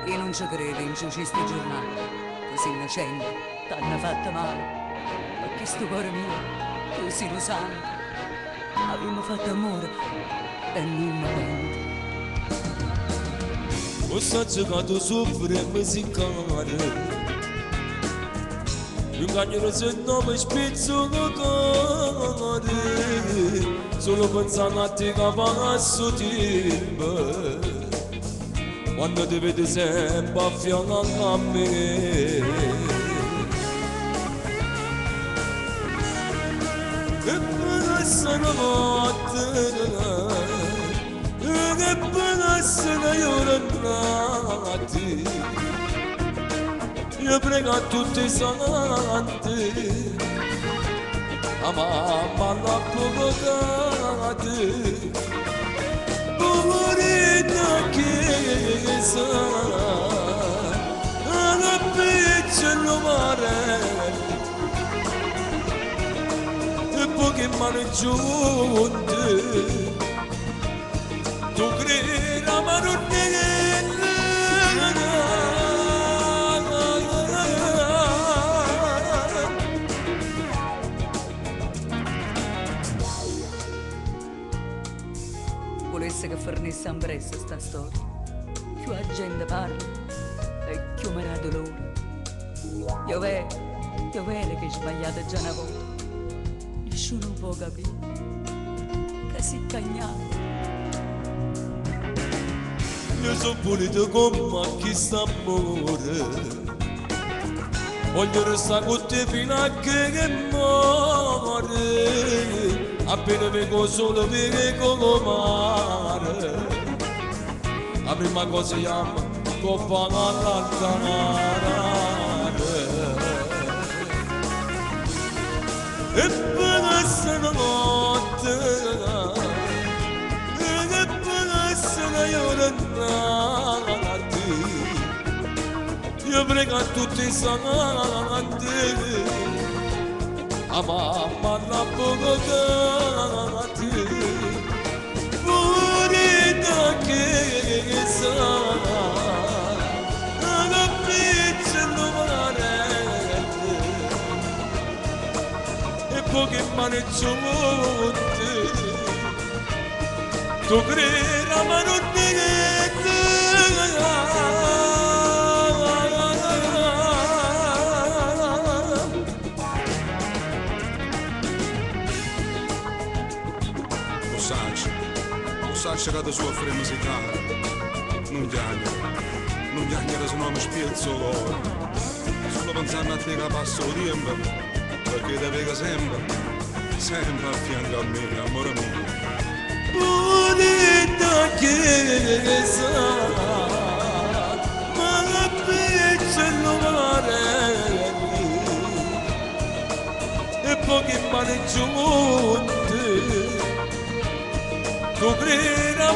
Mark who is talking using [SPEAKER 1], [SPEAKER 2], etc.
[SPEAKER 1] Io non ci credo in questi giornali, così innocenti, t'hanno fatto male. Ma che sto cuore mio, così lo santo, abbiamo fatto amore e non mi pento.
[SPEAKER 2] Ho giocato soffre e musicare, un cagnolo se non mi spizzo cuore, solo pensando a te che passo tempo, quando ti vedi sempre a fianco a me. E passa la notte, e passa la giornata, io prego a tutti i santi, a mamma la provocate, poverina che sa, alla piccolo mare, e poche mani giunte, tu credi la mano
[SPEAKER 1] Volesse che fornisse un presto sta storia, più la gente parla e più mi dà dolore. Io vedo che sbagliate già una volta, nessuno può capire che si cagnato.
[SPEAKER 2] Io sono pulito come chi sta amore, voglio restare con te fino a che muore. Appena vengo solo vengo con mare, la prima cosa si chiama coppa all'altarare. E passa la notte, e passa la giornata, io prego a tutti i santi, a mamma la provocate, purita che sa, alla piccolo mare, e poche mani giunte, tu credi la mano
[SPEAKER 3] Sai che soffre musicale, non piangere se non mi spiazzo l'ora, solo pensando a te che passo il tempo, perché ti vedo sempre a fianco a me, amore mio.
[SPEAKER 2] Bonita che sa, ma la piccolo mare, e poche mani giunte, tu credi a